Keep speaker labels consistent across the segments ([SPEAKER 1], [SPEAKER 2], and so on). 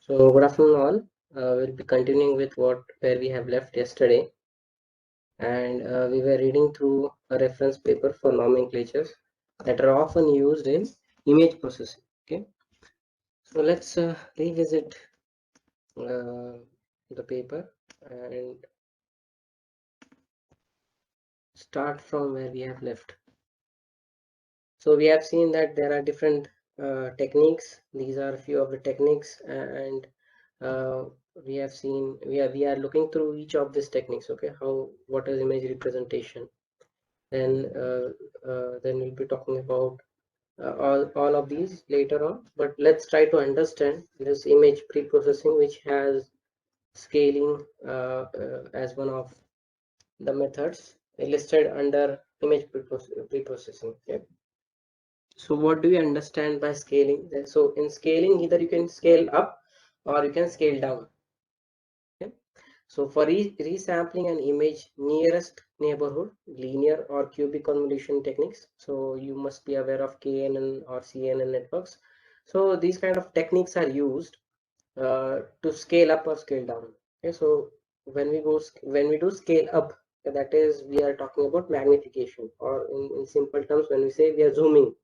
[SPEAKER 1] So good afternoon all. We'll be continuing with where we have left yesterday, and we were reading through a reference paper for nomenclatures that are often used in image processing. Okay, so let's revisit the paper and start from where we have left. So we have seen that there are different techniques. These are a few of the techniques, and uh, we have seen we are looking through each of these techniques. Okay, what is image representation? Then we'll be talking about all of these later on. But let's try to understand this image pre-processing, which has scaling as one of the methods listed under image pre-processing. Okay. So what do you understand by scaling? So in scaling, either you can scale up or you can scale down. Okay. So for resampling an image nearest neighborhood, linear or cubic convolution techniques. So you must be aware of KNN or CNN networks. So these kind of techniques are used to scale up or scale down. Okay. So when we do scale up, that is we are talking about magnification, or in simple terms, when we say we are zooming.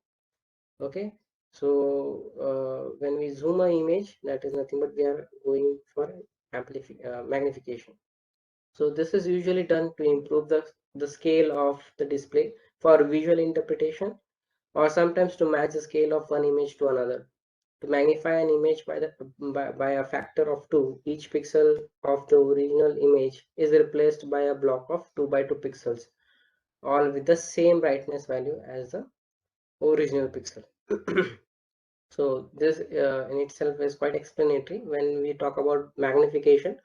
[SPEAKER 1] Okay, so when we zoom an image, that is nothing but we are going for magnification. So this is usually done to improve the scale of the display for visual interpretation, or sometimes to match the scale of one image to another. To magnify an image by a factor of 2, each pixel of the original image is replaced by a block of 2 by 2 pixels, all with the same brightness value as the original pixel. So this in itself is quite explanatory. When we talk about magnification,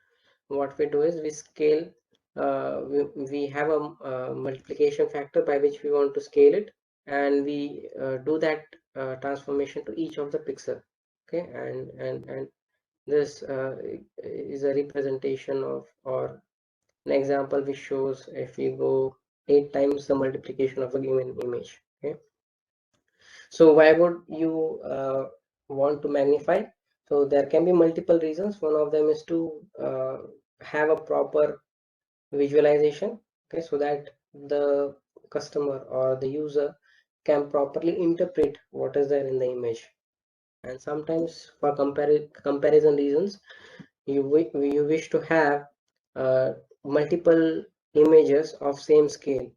[SPEAKER 1] what we do is we scale, we have a multiplication factor by which we want to scale it, and we do that transformation to each of the pixel. Okay, and this is a representation of, or an example which shows if we go 8 times the multiplication of a given image. Okay. So why would you want to magnify? So there can be multiple reasons. One of them is to have a proper visualization, okay, so that the customer or the user can properly interpret what is there in the image. And sometimes for comparison reasons, you wish to have multiple images of same scale.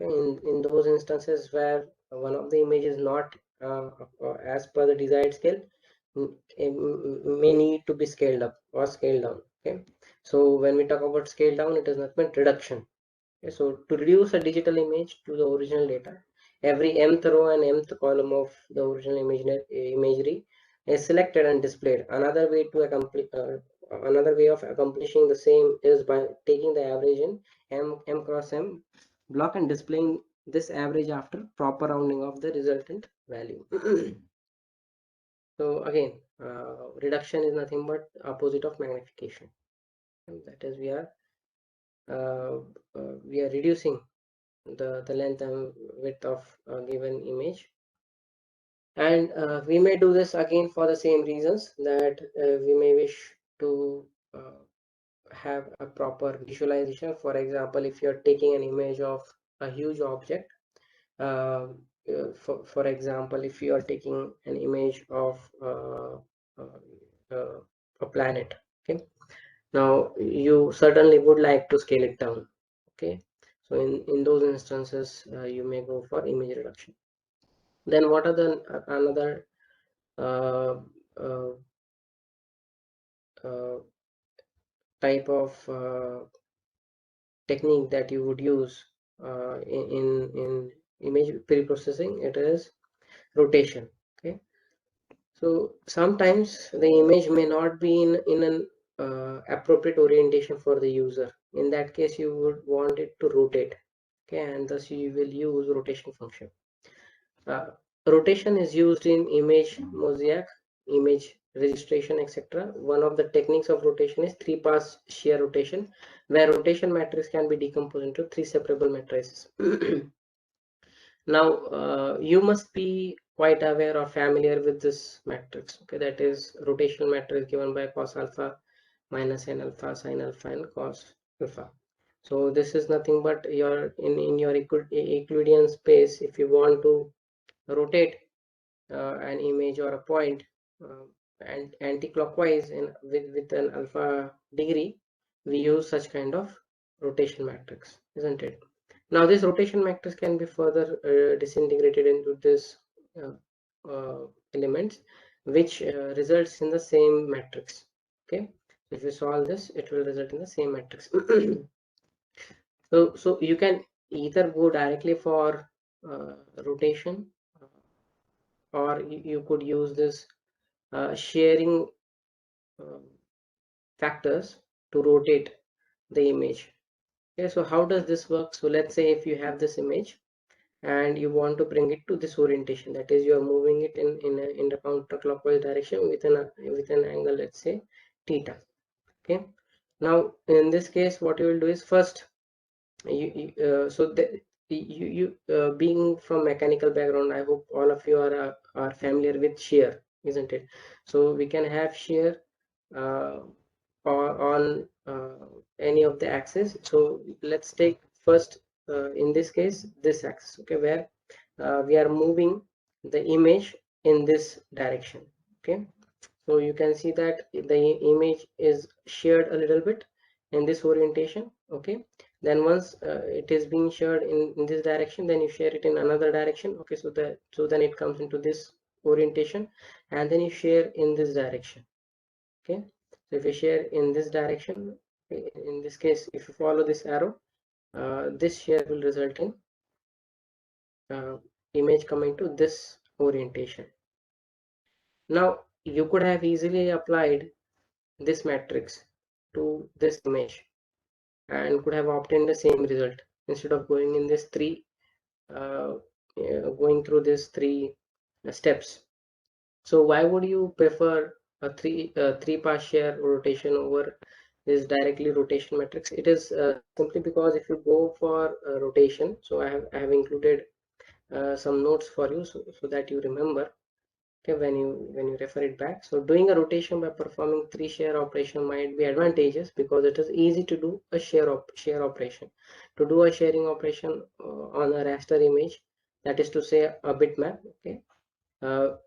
[SPEAKER 1] Okay? In those instances where one of the image is not as per the desired scale, it may need to be scaled up or scaled down. Okay, so when we talk about scale down, it is nothing but reduction. Okay, so to reduce a digital image to the original data, every mth row and mth column of the original imagery is selected and displayed. Another way of accomplishing the same is by taking the average in m cross m block and displaying this average after proper rounding of the resultant value. So again, reduction is nothing but opposite of magnification. And that is uh, we are reducing the length and width of a given image. And we may do this again for the same reasons, that we may wish to have a proper visualization. For example, if you're taking an image of a huge object, for example, if you are taking an image of a planet, okay, now you certainly would like to scale it down. Okay, so in those instances, you may go for image reduction. Then what are the another uh, uh, uh, type of technique that you would use in image pre-processing? It is rotation. Okay, so sometimes the image may not be in an appropriate orientation for the user. In that case, you would want it to rotate. Okay, and thus you will use rotation function. Uh, Rotation is used in image mosaic, image registration, etc. One of the techniques of rotation is 3-pass shear rotation, where rotation matrix can be decomposed into 3 separable matrices. Now, you must be quite aware or familiar with this matrix. Okay, that is rotational matrix given by cos alpha minus sin alpha, sin alpha, and cos alpha. So this is nothing but your in your Euclidean space. If you want to rotate an image or a point and anti-clockwise in with an alpha degree, we use such kind of rotation matrix, isn't it? Now this rotation matrix can be further disintegrated into this uh, elements, which results in the same matrix. Okay, if you solve this, it will result in the same matrix. So you can either go directly for rotation, or you could use this sharing uh, factors to rotate the image. Okay, so how does this work? So let's say if you have this image and you want to bring it to this orientation, that is, you are moving it in the counterclockwise direction with an angle, let's say theta. Okay, now in this case, what you will do is first being from mechanical background, I hope all of you are familiar with shear, isn't it? So we can have shear uh, on any of the axes. So let's take first in this case this axis, okay, where we are moving the image in this direction. Okay, so you can see that the image is sheared a little bit in this orientation. Okay, then once it is being shared in this direction, then you share it in another direction. Okay, so then it comes into this orientation, and then you share in this direction. Okay, so if you share in this direction, in this case, if you follow this arrow, this share will result in image coming to this orientation. Now you could have easily applied this matrix to this image and could have obtained the same result instead of going in this going through these three steps. So why would you prefer a three pass shear rotation over this directly rotation matrix? It is simply because if you go for rotation, so I have included some notes for you, so that you remember. Okay, when you refer it back, so doing a rotation by performing three shear operation might be advantageous because it is easy to do a shear operation. To do a sharing operation on a raster image, that is to say a bitmap, okay,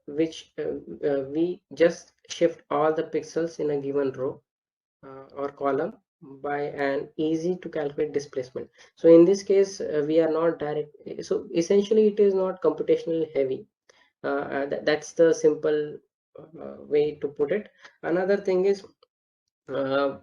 [SPEAKER 1] which we just shift all the pixels in a given row or column by an easy to calculate displacement. So in this case, we are not direct. So essentially, it is not computationally heavy. That's the simple way to put it. Another thing is, uh,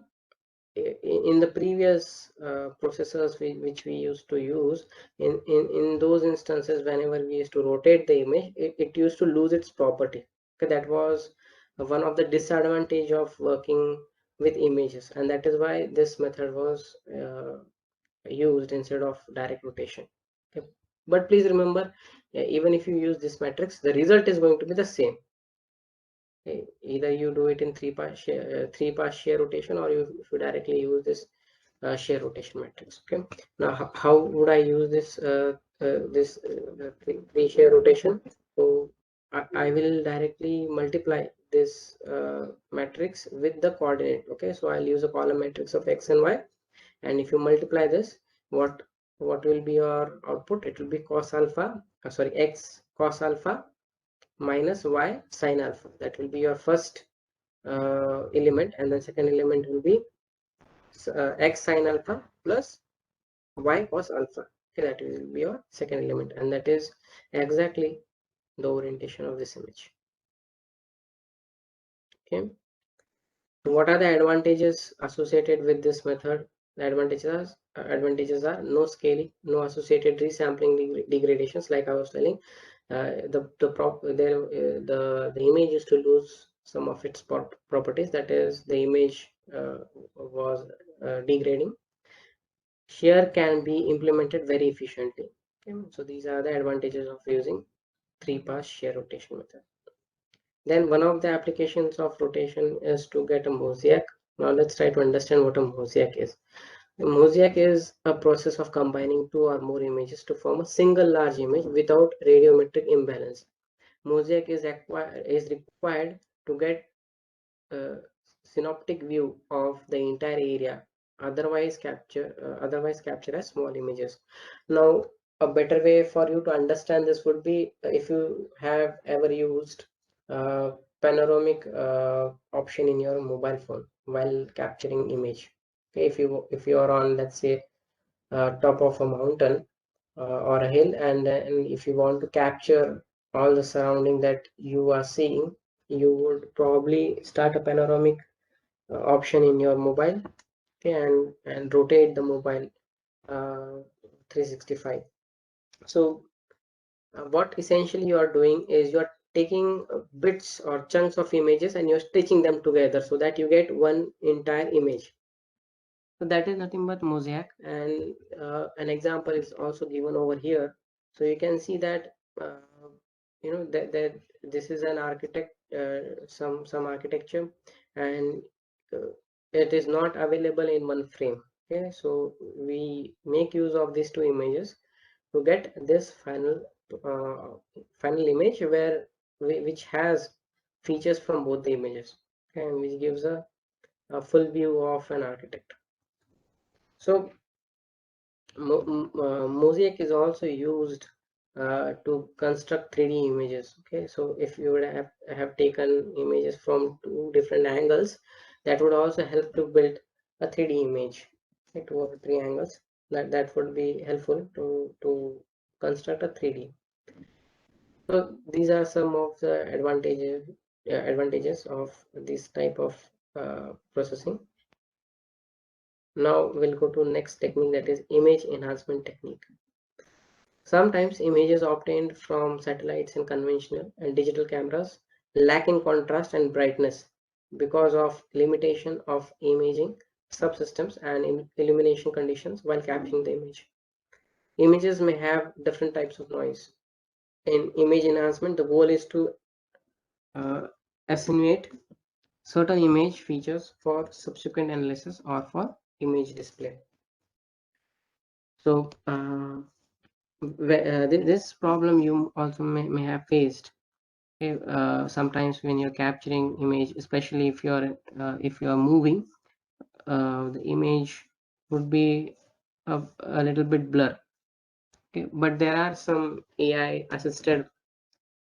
[SPEAKER 1] in the previous processors which we used to use, in those instances, whenever we used to rotate the image, it used to lose its property. Okay, that was one of the disadvantage of working with images, and that is why this method was used instead of direct rotation. Okay, but please remember, even if you use this matrix, the result is going to be the same. Okay, either you do it in three pass shear rotation, or if you directly use this shear rotation matrix. Okay, now how would I use this three shear rotation? So I will directly multiply this matrix with the coordinate. Okay, so I'll use a column matrix of x and y, and if you multiply this, what will be your output? It will be cos alpha, sorry, x cos alpha minus y sin alpha. That will be your first element, and the second element will be x sin alpha plus y cos alpha. Okay, that will be your second element, and that is exactly the orientation of this image. Okay, so what are the advantages associated with this method? The advantages are no scaling, no associated resampling degradations, like I was telling. The image is to lose some of its properties, that is, the image was degrading. Shear can be implemented very efficiently. Okay, so these are the advantages of using three pass shear rotation method. Then one of the applications of rotation is to get a mosaic. Now let's try to understand what a mosaic is. A mosaic is a process of combining two or more images to form a single large image without radiometric imbalance. Mosaic is required to get a synoptic view of the entire area, otherwise capture as small images. Now, a better way for you to understand this would be if you have ever used panoramic option in your mobile phone while capturing image. Okay, if you are on, let's say, top of a mountain or a hill, and if you want to capture all the surrounding that you are seeing, you would probably start a panoramic option in your mobile. Okay, and rotate the mobile 365. So what essentially you are doing is you are taking bits or chunks of images and you're stitching them together so that you get one entire image. So that is nothing but mosaic, and an example is also given over here. So you can see that that this is an architect, some architecture, and uh, it is not available in one frame. Okay, so we make use of these two images to get this final image which has features from both the images, okay, and which gives a full view of an architect. So Mosaic is also used to construct 3D images. Okay, so if you would have taken images from two different angles, that would also help to build a 3D image. Okay, two or three angles, that would be helpful to construct a 3D. So these are some of the advantages of this type of processing. Now we'll go to next technique, that is image enhancement technique. Sometimes images obtained from satellites and conventional and digital cameras lack in contrast and brightness because of limitation of imaging subsystems and illumination conditions while capturing the image. Images may have different types of noise. In image enhancement, the goal is to attenuate certain image features for subsequent analysis or for image display. So this problem you also may have faced. Okay, sometimes when you're capturing image, especially if you're moving, the image would be a little bit blur. Okay, but there are some AI assisted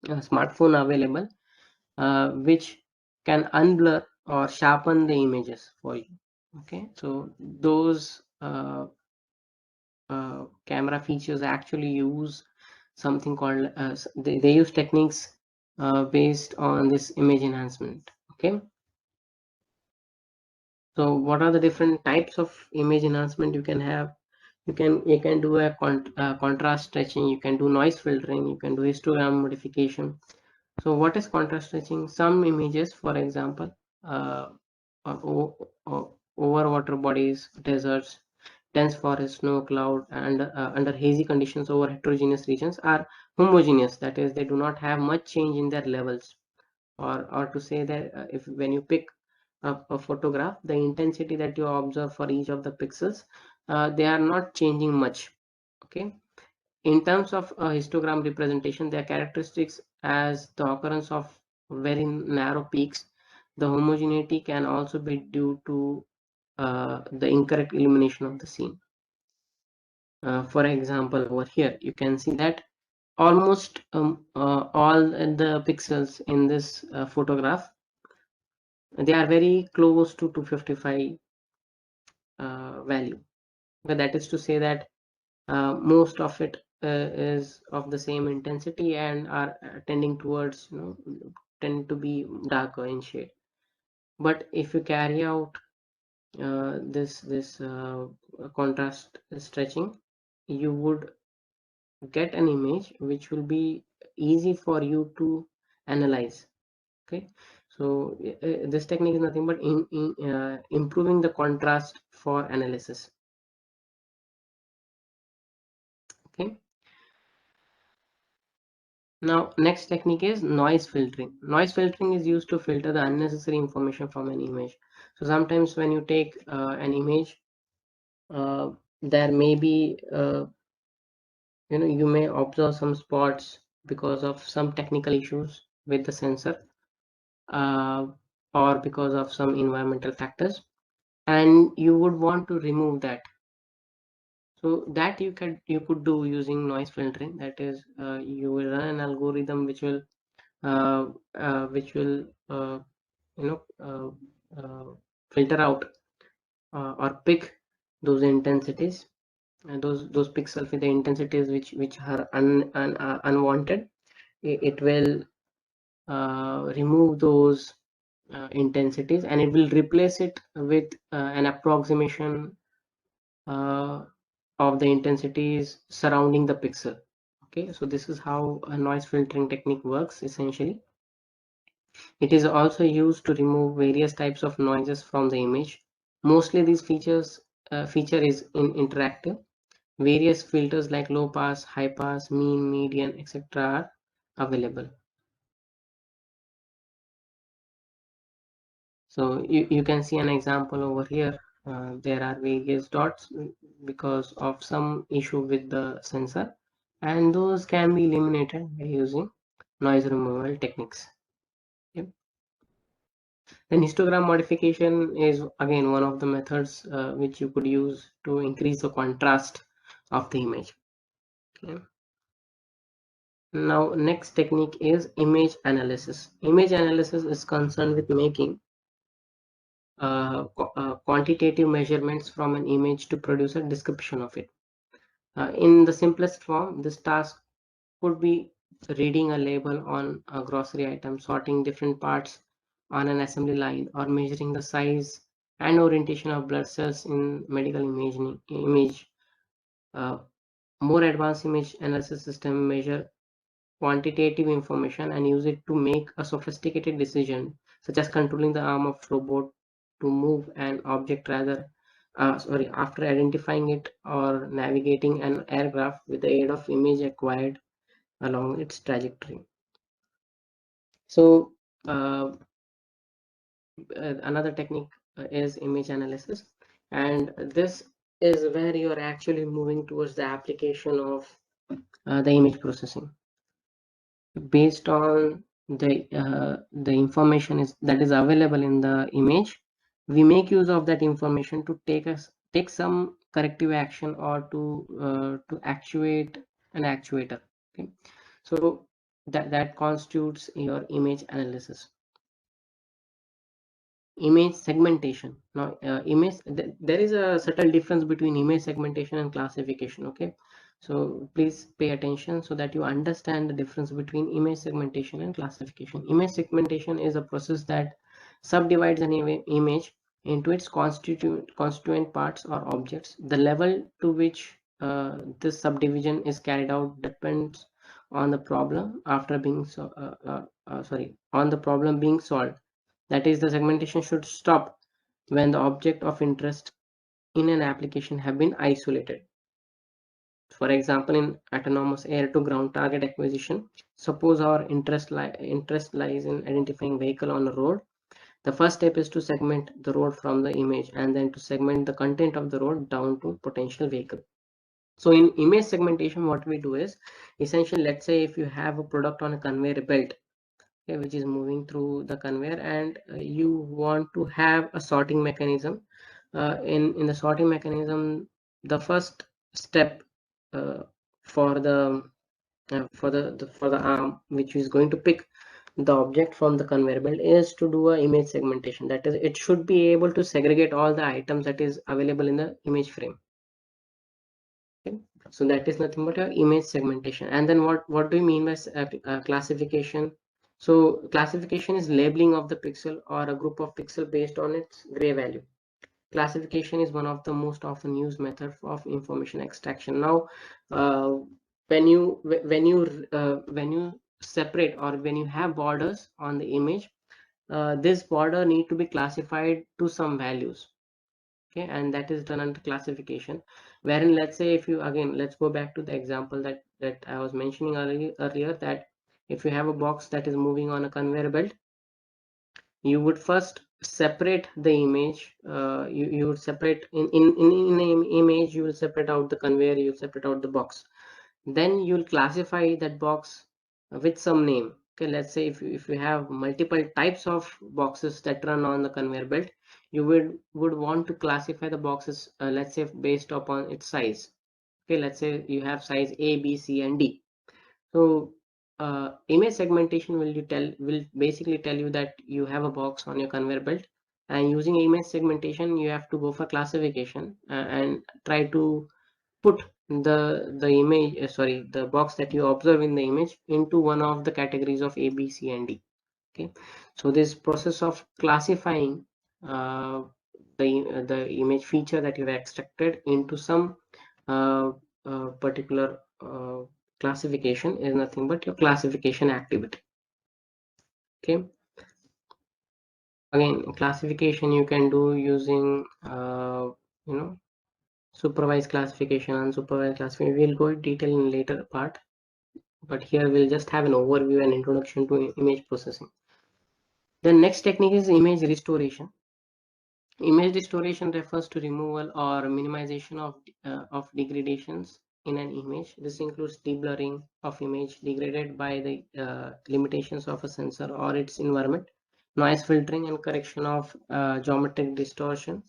[SPEAKER 1] smartphone available which can unblur or sharpen the images for you. Okay, so those camera features actually use something called they use techniques based on this image enhancement. Okay, so what are the different types of image enhancement you can have? You can do a contrast stretching, you can do noise filtering, you can do histogram modification. So what is contrast stretching? Some images, for example, over water bodies, deserts, dense forest, snow, cloud, and under hazy conditions over heterogeneous regions are homogeneous. That is, they do not have much change in their levels. Or to say that if when you pick up a photograph, the intensity that you observe for each of the pixels, they are not changing much. Okay. In terms of histogram representation, their characteristics as the occurrence of very narrow peaks. The homogeneity can also be due to the incorrect illumination of the scene. For example, over here, you can see that almost all the pixels in this photograph, they are very close to 255 value. But that is to say that most of it is of the same intensity and are tending towards, tend to be darker in shade. But if you carry out this contrast stretching, you would get an image which will be easy for you to analyze. Okay, so this technique is nothing but improving the contrast for analysis. Okay, now next technique is noise filtering. Noise filtering is used to filter the unnecessary information from an image. So sometimes when you take an image, there may be you may observe some spots because of some technical issues with the sensor, or because of some environmental factors, and you would want to remove that. So that you could do using noise filtering. That is, you will run an algorithm which will uh, uh, you know uh, filter out or pick those intensities, and those pixels with the intensities which are unwanted. It will remove those intensities, and it will replace it with an approximation of the intensities surrounding the pixel. Okay, so this is how a noise filtering technique works essentially. It is also used to remove various types of noises from the image. Mostly these feature is interactive. Various filters like low pass, high pass, mean, median, etc. are available. So you can see an example over here. There are various dots because of some issue with the sensor, and those can be eliminated by using noise removal techniques. Okay. Then histogram modification is again one of the methods which you could use to increase the contrast of the image. Okay. Now next technique is image analysis. Image analysis is concerned with making quantitative measurements from an image to produce a description of it. In the simplest form, this task could be reading a label on a grocery item, sorting different parts on an assembly line, or measuring the size and orientation of blood cells in medical image. More advanced image analysis system measure quantitative information and use it to make a sophisticated decision, such as controlling the arm of robot to move an object after identifying it, or navigating an aircraft with the aid of image acquired along its trajectory. So another technique is image analysis, and this is where you are actually moving towards the application of the image processing. Based on the information that is available in the image, we make use of that information to take some corrective action, or to actuate an actuator. Okay, so that constitutes your image analysis. Image segmentation. Now there is a subtle difference between image segmentation and classification. Okay, so please pay attention so that you understand the difference between image segmentation and classification. Image segmentation is a process that subdivides an image into its constituent parts or objects. The level to which this subdivision is carried out depends on the problem on the problem being solved. That is, the segmentation should stop when the object of interest in an application have been isolated. For example, in autonomous air-to-ground target acquisition, suppose our interest lies in identifying vehicle on a road. The first step is to segment the road from the image, and then to segment the content of the road down to potential vehicle. So in image segmentation, what we do is, essentially, let's say if you have a product on a conveyor belt, okay, which is moving through the conveyor, and you want to have a sorting mechanism. In the sorting mechanism, the first step uh, for the for the arm which is going to pick the object from the conveyor belt is to do a image segmentation. That is, it should be able to segregate all the items that is available in the image frame. Okay, so that is nothing but a image segmentation. And then what do you mean by classification? So classification is labeling of the pixel or a group of pixel based on its gray value. Classification is one of the most often used method of information extraction. Now, when you separate, or when you have borders on the image, this border need to be classified to some values. Okay, and that is done under classification, wherein, let's say, if you, again, let's go back to the example that I was mentioning earlier, that if you have a box that is moving on a conveyor belt, you would first separate the image. You would separate in an image, you will separate out the conveyor, you will separate out the box. Then you will classify that box with some name. Okay, let's say if you have multiple types of boxes that run on the conveyor belt, you would want to classify the boxes, let's say based upon its size. Okay, let's say you have size A, B, C, and D. So image segmentation will basically tell you that you have a box on your conveyor belt, and using image segmentation you have to go for classification and try to put the image, sorry, the box that you observe in the image into one of the categories of A, B, C, and D. Okay, so this process of classifying the image feature that you've extracted into some uh, particular classification is nothing but your classification activity. Okay, again, classification you can do using you know, supervised classification, unsupervised classification. We'll go in detail in later part, but here we'll just have an overview and introduction to image processing. The next technique is image restoration. Image restoration refers to removal or minimization of degradations in an image. This includes deblurring of image degraded by the limitations of a sensor or its environment, noise filtering and correction of geometric distortion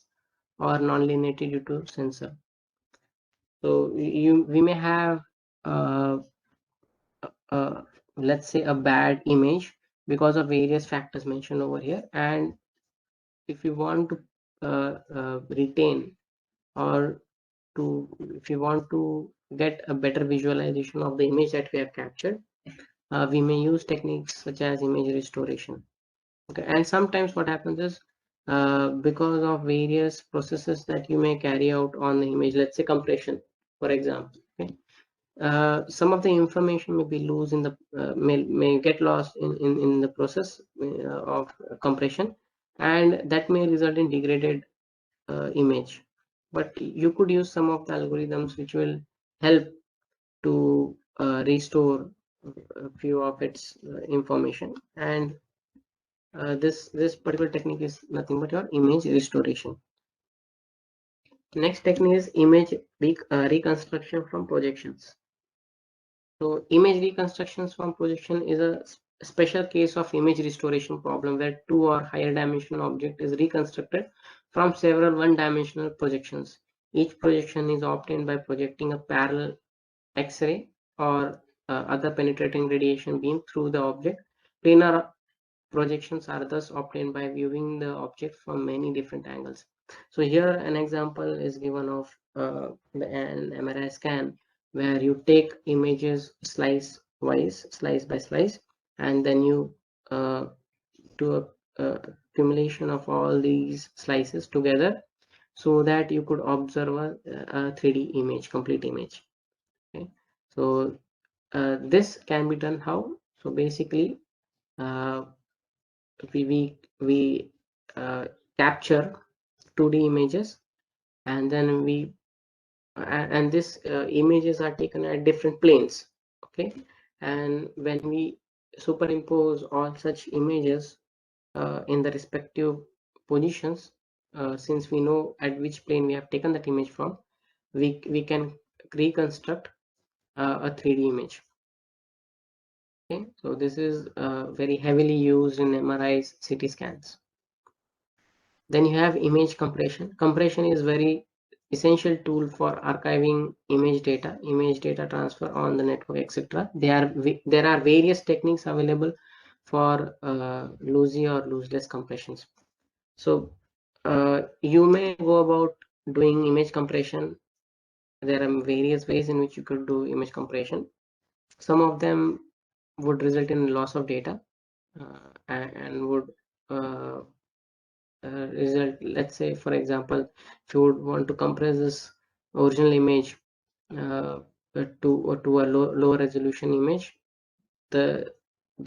[SPEAKER 1] or nonlinearity due to sensor. So we may have uh, let's say a bad image because of various factors mentioned over here, and if you want to retain or if you want to get a better visualization of the image that we have captured, we may use techniques such as image restoration. Okay, and sometimes what happens is because of various processes that you may carry out on the image, let's say compression, for example. Okay, some of the information may be loose in the may get lost in the process of compression, and that may result in degraded image. But you could use some of the algorithms which will help to restore a few of its information, and this particular technique is nothing but your image restoration. Next technique is image reconstruction from projections. So image reconstructions from projection is a special case of image restoration problem where two or higher dimensional object is reconstructed from several one-dimensional projections. Each projection is obtained by projecting a parallel X-ray or other penetrating radiation beam through the object. Planar projections are thus obtained by viewing the object from many different angles. So here an example is given of an MRI scan where you take images slice wise, slice by slice, and then you do a accumulation of all these slices together so that you could observe a 3D image, complete image. Okay, so this can be done how? So basically, uh, we capture 2D images, and then we and this images are taken at different planes. Okay, and when we superimpose all such images in the respective positions, since we know at which plane we have taken that image from, we can reconstruct a 3D image. Okay, so this is very heavily used in MRIs, CT scans. Then you have image compression. Compression is very essential tool for archiving image data transfer on the network, etc. There are various techniques available for loosey or looseless compressions. So you may go about doing image compression. There are various ways in which you could do image compression. Some of them would result in loss of data and would result, let's say for example, if you would want to compress this original image uh, to a lower resolution image, the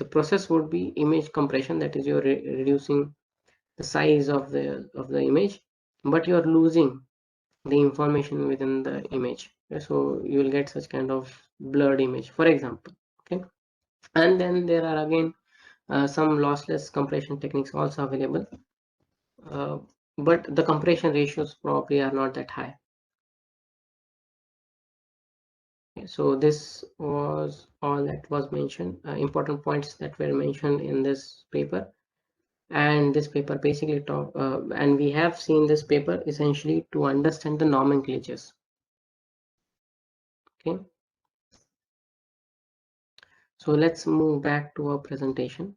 [SPEAKER 1] process would be image compression. That is, you're reducing the size of the image, but you're losing the information within the image. Okay, so you will get such kind of blurred image, for example. Okay, and then there are again some lossless compression techniques also available, but the compression ratios probably are not that high. So this was all that was mentioned, important points that were mentioned in this paper. And this paper basically talk, and we have seen this paper essentially to understand the nomenclatures. Okay, so let's move back to our presentation.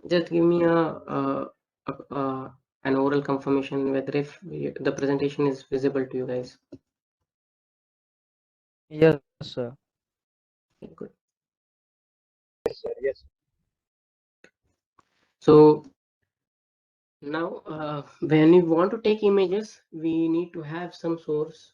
[SPEAKER 1] Just give me an oral confirmation whether if the presentation is visible to you guys.
[SPEAKER 2] Yes, sir.
[SPEAKER 1] Okay, good.
[SPEAKER 2] Yes, sir. Yes.
[SPEAKER 1] So now when we want to take images, we need to have some source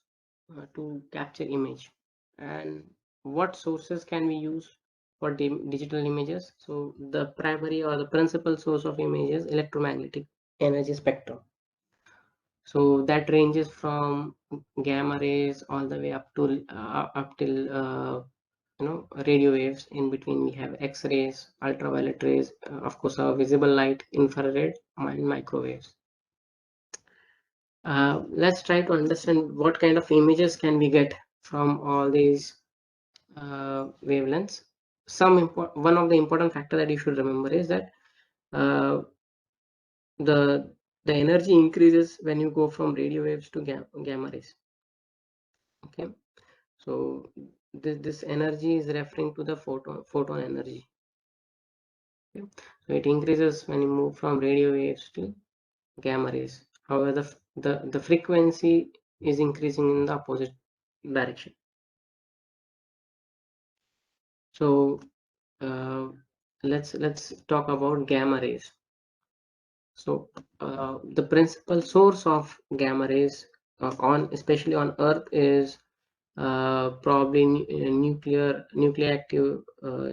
[SPEAKER 1] to capture image. And what sources can we use for digital images? So the primary or the principal source of image is electromagnetic energy spectrum. So that ranges from gamma rays all the way up till radio waves. In between we have X-rays, ultraviolet rays, of course our visible light, infrared, and microwaves. Let's try to understand what kind of images can we get from all these wavelengths. One of the important factor that you should remember is that uh, the energy increases when you go from radio waves to gamma rays. Okay, so this energy is referring to the photon energy. Okay? So it increases when you move from radio waves to gamma rays. However, the frequency is increasing in the opposite direction. So let's talk about gamma rays. So the principal source of gamma rays especially on Earth is probably nuclear active uh,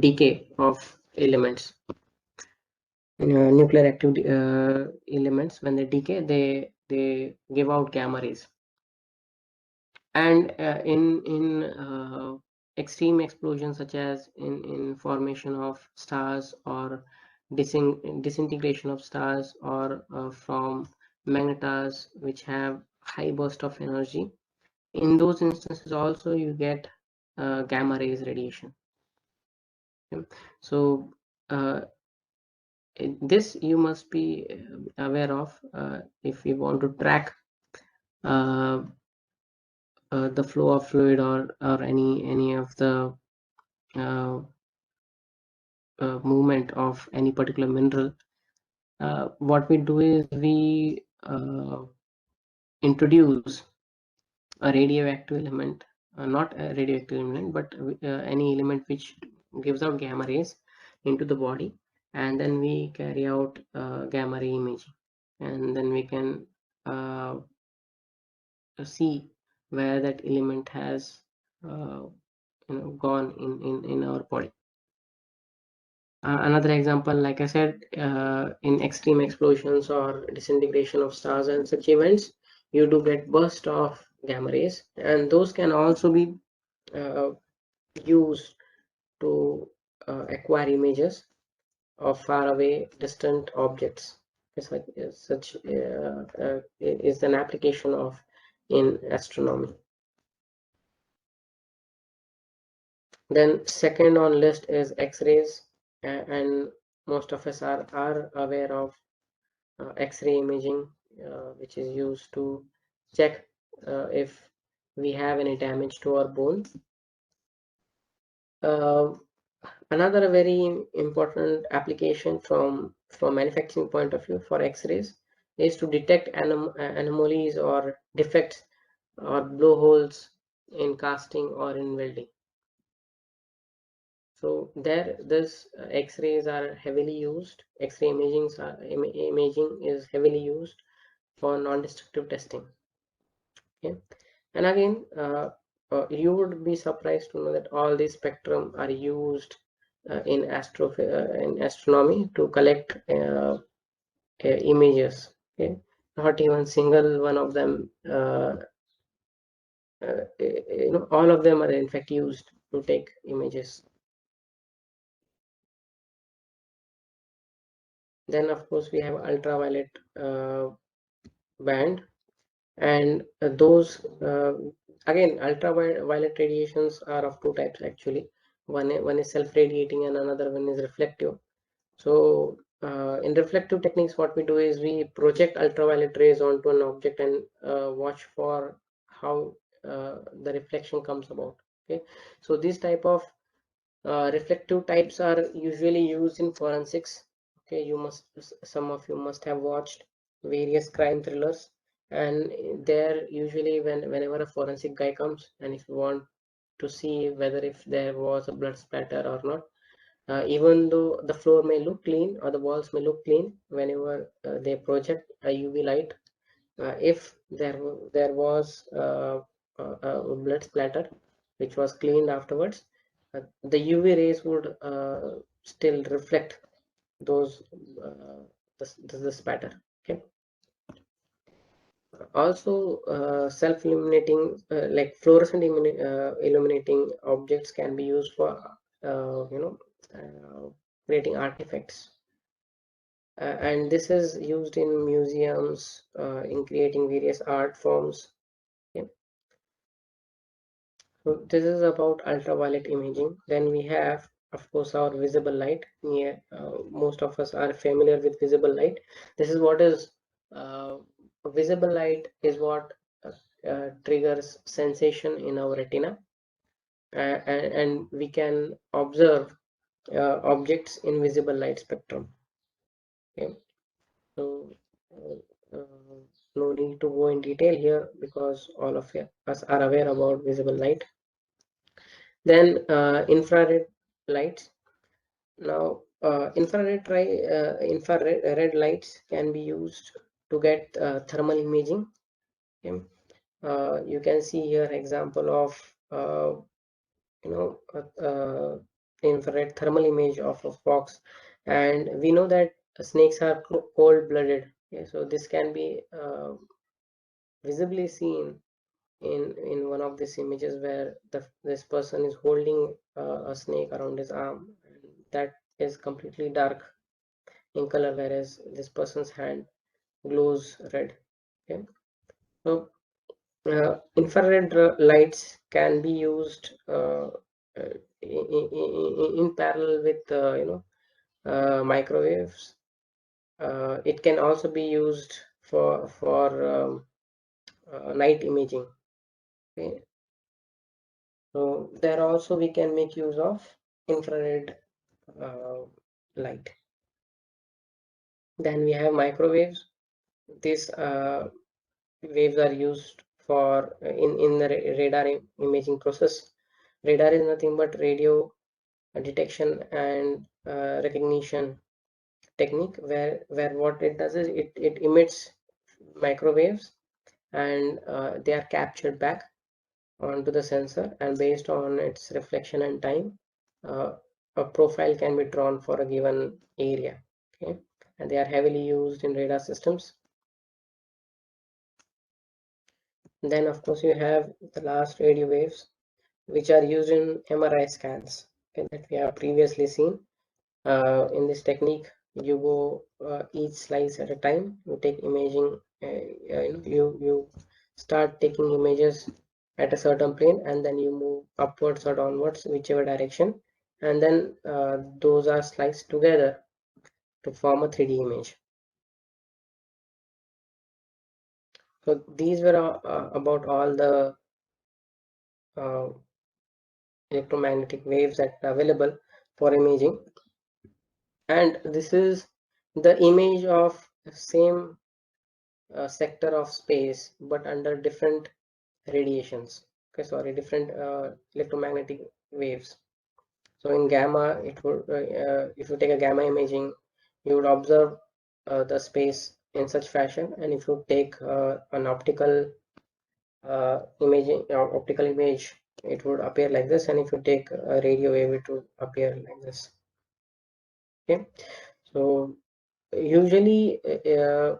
[SPEAKER 1] decay of elements. Nuclear active elements, when they decay, they give out gamma rays. And in extreme explosions, such as in formation of stars or disintegration of stars, or from magnetars which have high burst of energy, in those instances also you get gamma rays radiation. Okay? So this you must be aware of if you want to track the flow of fluid, or any of the movement of any particular mineral. What we do is we introduce a radioactive element, not a radioactive element, but any element which gives out gamma rays into the body, and then we carry out gamma ray imaging, and then we can see where that element has gone in our body. Another example, like I said, in extreme explosions or disintegration of stars and such events, you do get burst of gamma rays, and those can also be uh, used to acquire images of far away distant objects. Such is an application of in astronomy. Then second on list is X-rays, and most of us are aware of X-ray imaging, which is used to check if we have any damage to our bones. Uh, Another very important application from manufacturing point of view for X-rays is to detect anomalies or defects or blowholes in casting or in welding. So this X-rays are heavily used. X-ray imaging is heavily used for non-destructive testing. Okay, and again, you would be surprised to know that all these spectrum are used in astronomy to collect images. Okay, not even single one of them. All of them are in fact used to take images. Then, of course, we have ultraviolet band, and those again, ultraviolet radiations are of two types actually. One is self-radiating and another one is reflective. So in reflective techniques, what we do is we project ultraviolet rays onto an object and watch for how the reflection comes about. Okay, so these type of reflective types are usually used in forensics. Okay, some of you must have watched various crime thrillers, and there usually whenever a forensic guy comes, and if you want to see whether if there was a blood splatter or not, even though the floor may look clean or the walls may look clean, whenever they project a UV light, if there was a blood splatter which was cleaned afterwards, the UV rays would still reflect those the spatter. Okay. Also, self-illuminating, like fluorescent illuminating objects can be used for creating artifacts. And this is used in museums in creating various art forms. Okay. So this is about ultraviolet imaging. Then we have, of course, our visible light. Yeah, most of us are familiar with visible light. This is what is visible light is what triggers sensation in our retina, and we can observe objects in visible light spectrum. Okay. So no need to go in detail here because all of us are aware about visible light. Then infrared lights. Now infrared lights can be used to get thermal imaging. Okay. You can see here example of infrared thermal image of a fox, and we know that snakes are cold-blooded. Okay, so this can be visibly seen in one of these images where this person is holding a snake around his arm, and that is completely dark in color, whereas this person's hand glows red. Okay, so infrared lights can be used in parallel with microwaves. It can also be used for night imaging. Okay. So there also we can make use of infrared light. Then we have microwaves. These waves are used for in the radar imaging process. Radar is nothing but radio detection and recognition technique, where what it does is it emits microwaves, and they are captured back onto the sensor, and based on its reflection and time, a profile can be drawn for a given area. Okay, and they are heavily used in radar systems. Then of course you have the last radio waves, which are used in MRI scans, okay, that we have previously seen. In this technique, you go each slice at a time. You take imaging. You start taking images at a certain plane, and then you move upwards or downwards, whichever direction, and then those are sliced together to form a 3D image. So these were about all the electromagnetic waves that are available for imaging, and this is the image of same sector of space but under different radiations. Okay, sorry, different electromagnetic waves. So in gamma, it would if you take a gamma imaging, you would observe the space in such fashion, and if you take an optical optical image, it would appear like this, and if you take a radio wave, it would appear like this. Okay, so usually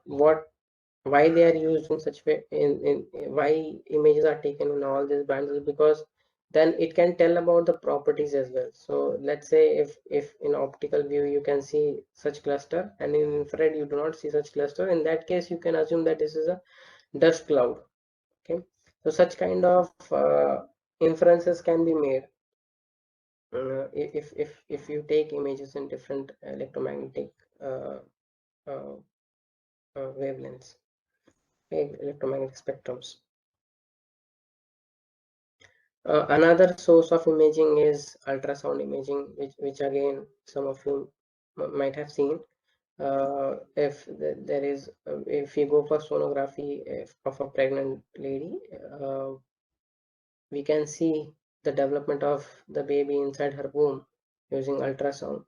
[SPEAKER 1] why they are used in such way, in why images are taken in all these bands, is because then it can tell about the properties as well. So let's say if in optical view you can see such cluster, and in infrared you do not see such cluster, in that case you can assume that this is a dust cloud. Okay, so such kind of inferences can be made if you take images in different electromagnetic uh, uh, wavelengths, electromagnetic spectrums. Another source of imaging is ultrasound imaging, which again some of you might have seen. There is, if you go for sonography of a pregnant lady, we can see the development of the baby inside her womb using ultrasound.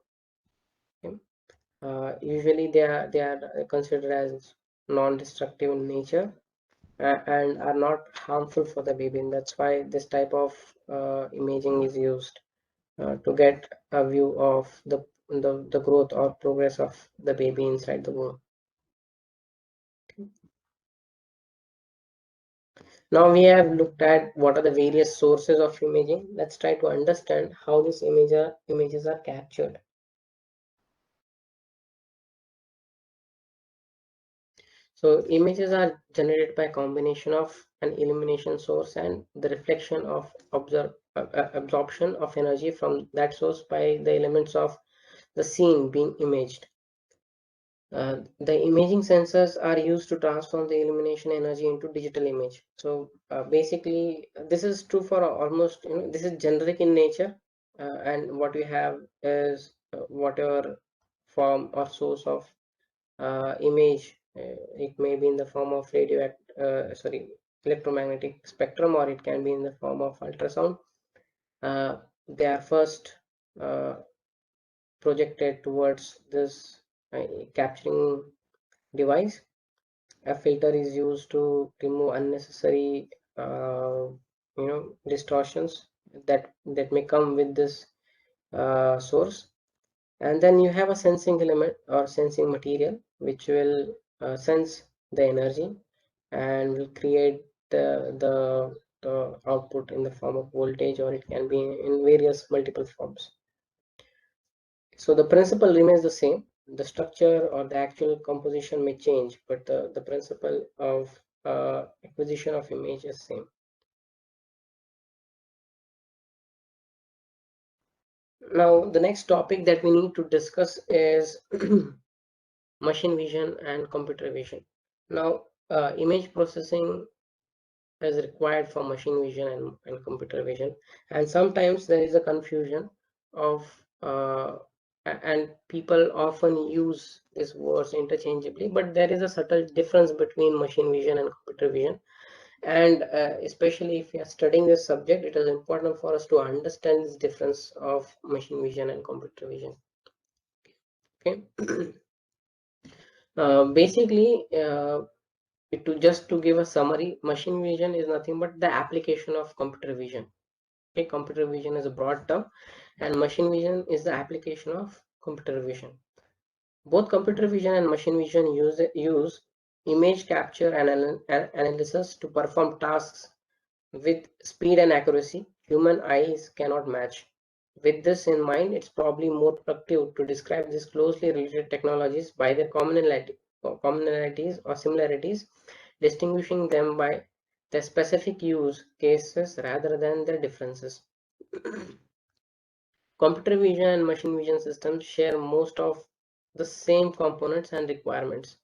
[SPEAKER 1] Okay? Usually they are considered as non-destructive in nature, and are not harmful for the baby, and that's why this type of imaging is used to get a view of the growth or progress of the baby inside the womb. Now we have looked at what are the various sources of imaging. Let's try to understand how these images are captured. So images are generated by a combination of an illumination source and the reflection of absorption of energy from that source by the elements of the scene being imaged. The imaging sensors are used to transform the illumination energy into digital image. So basically, this is true for almost, this is generic in nature, and what we have is whatever form or source of image. It may be in the form of electromagnetic spectrum, or it can be in the form of ultrasound. They are first projected towards this capturing device. A filter is used to remove unnecessary distortions that may come with this source. And then you have a sensing element or sensing material which will sense the energy and will create the output in the form of voltage, or it can be in various multiple forms. So the principle remains the same. The structure or the actual composition may change, but the principle of acquisition of image is same. Now, the next topic that we need to discuss is machine vision and computer vision. Now, image processing is required for machine vision and computer vision, and sometimes there is a confusion of and people often use these words interchangeably, but there is a subtle difference between machine vision and computer vision. And especially if you are studying this subject, it is important for us to understand this difference of machine vision and computer vision. Okay. Basically, to give a summary, machine vision is nothing but the application of computer vision. Okay, computer vision is a broad term, and machine vision is the application of computer vision. Both computer vision and machine vision use image capture and analysis to perform tasks with speed and accuracy human eyes cannot match. With this in mind, it's probably more productive to describe these closely related technologies by their commonalities or similarities, distinguishing them by their specific use cases rather than their differences. Computer vision and machine vision systems share most of the same components and requirements.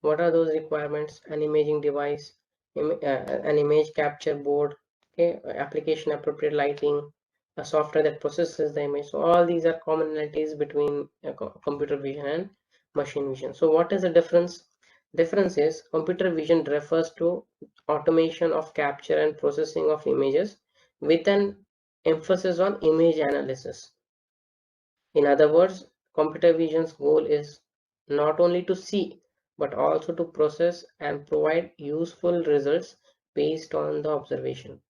[SPEAKER 1] What are those requirements? An imaging device, an image capture board, okay, application appropriate lighting, a software that processes the image. So all these are commonalities between computer vision and machine vision. So what is the difference? Difference is computer vision refers to automation of capture and processing of images with an emphasis on image analysis. In other words, computer vision's goal is not only to see, but also to process and provide useful results based on the observation.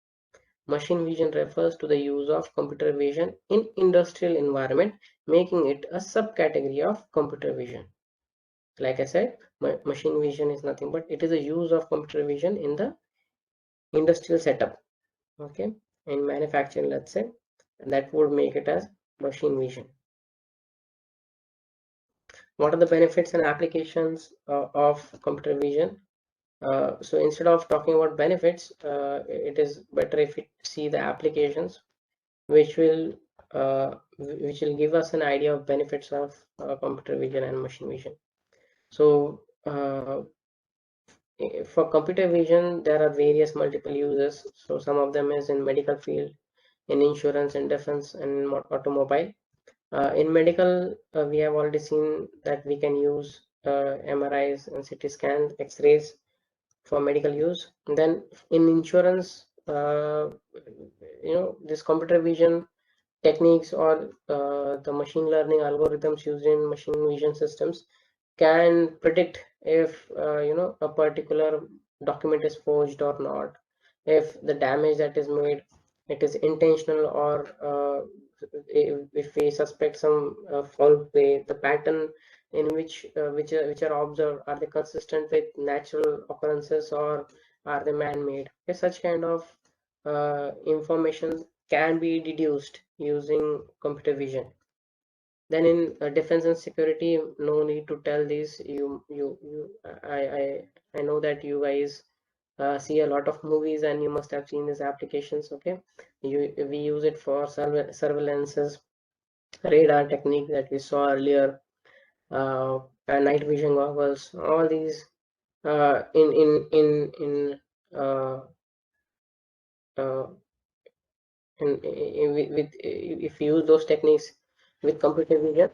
[SPEAKER 1] Machine vision refers to the use of computer vision in industrial environment, making it a subcategory of computer vision. Like I said, machine vision is nothing but it is a use of computer vision in the industrial setup. Okay. in manufacturing, let's say, and that would make it as machine vision. What are the benefits and applications of computer vision? So instead of talking about benefits, it is better if we see the applications, which will give us an idea of benefits of computer vision and machine vision. So for computer vision, there are various multiple uses. So some of them is in medical field, in insurance and defense, and in automobile. In medical, we have already seen that we can use MRIs and CT scans, X-rays for medical use. And then in insurance, this computer vision techniques or the machine learning algorithms used in machine vision systems can predict if a particular document is forged or not, if the damage that is made, it is intentional, or if we suspect some foul play, the pattern in which are observed, are they consistent with natural occurrences or are they man-made? Such kind of information can be deduced using computer vision. Then in defense and security, no need to tell this. I know that you guys see a lot of movies and you must have seen these applications. Okay, we use it for surveillances, radar technique that we saw earlier, and night vision goggles. All these uh, uh, if you use those techniques with computer vision,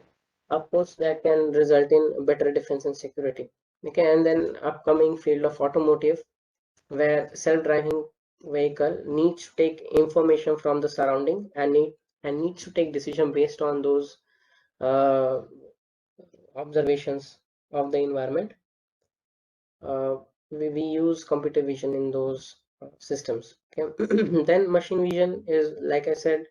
[SPEAKER 1] of course that can result in better defense and security. Okay, and then upcoming field of automotive, where self-driving vehicle needs to take information from the surrounding and needs to take decision based on those uh, observations of the environment. We use computer vision in those systems. Okay, then machine vision is, like I said,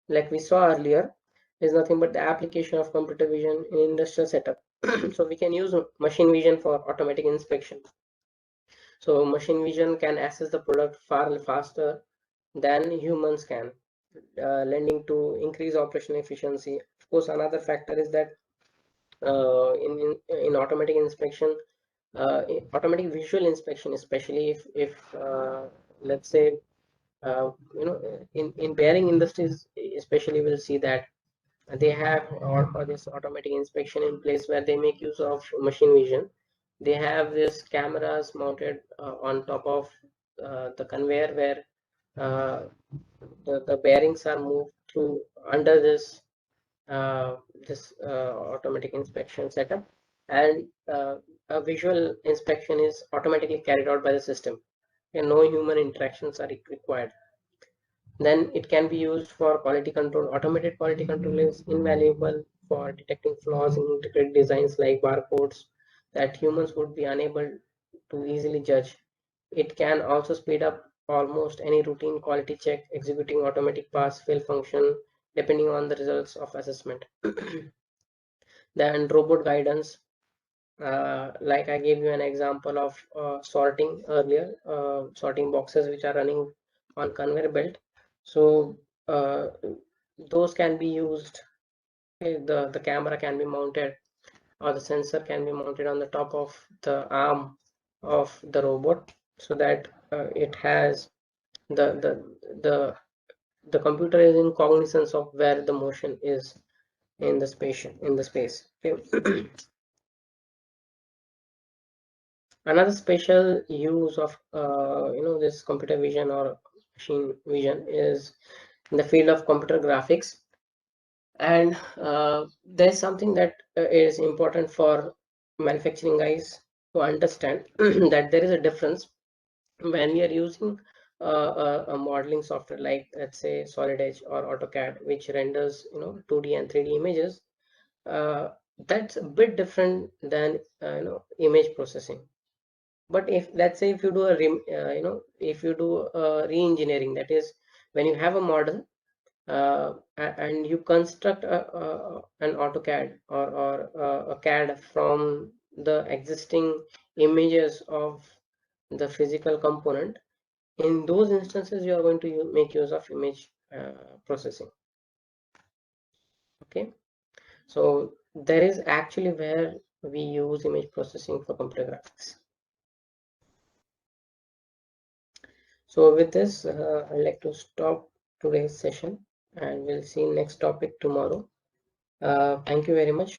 [SPEAKER 1] like we saw earlier, is nothing but the application of computer vision in industrial setup. So we can use machine vision for automatic inspection. So machine vision can assess the product far faster than humans can, lending to increased operational efficiency. Of course, another factor is that in automatic inspection, automatic visual inspection, especially if let's say in bearing industries, especially, we'll see that they have or this automatic inspection in place where they make use of machine vision. They have this cameras mounted on top of the conveyor, where uh, the bearings are moved through under uh, this automatic inspection setup, and a visual inspection is automatically carried out by the system, and no human interactions are required. Then it can be used for quality control. Automated quality control is invaluable for detecting flaws in integrated designs like barcodes that humans would be unable to easily judge. It can also speed up almost any routine quality check, executing automatic pass fail function depending on the results of assessment. Then robot guidance, like I gave you an example of sorting earlier, sorting boxes which are running on conveyor belt. So those can be used. The camera can be mounted, or the sensor can be mounted on the top of the arm of the robot, so that it has the the the computer is in cognizance of where the motion is in the space. Okay. Another special use of this computer vision or machine vision is in the field of computer graphics. And there's something that is important for manufacturing guys to understand, that there is a difference when we are using a modeling software like, let's say, Solid Edge or AutoCAD, which renders 2D and 3D images. That's a bit different than image processing. But if, let's say, if you do if you do re-engineering, that is, when you have a model and you construct an AutoCAD or a CAD from the existing images of the physical component, in those instances, you are going to make use of image processing. Okay, so there is actually where we use image processing for computer graphics. So with this, I'd like to stop today's session, and we'll see next topic tomorrow. Thank you very much.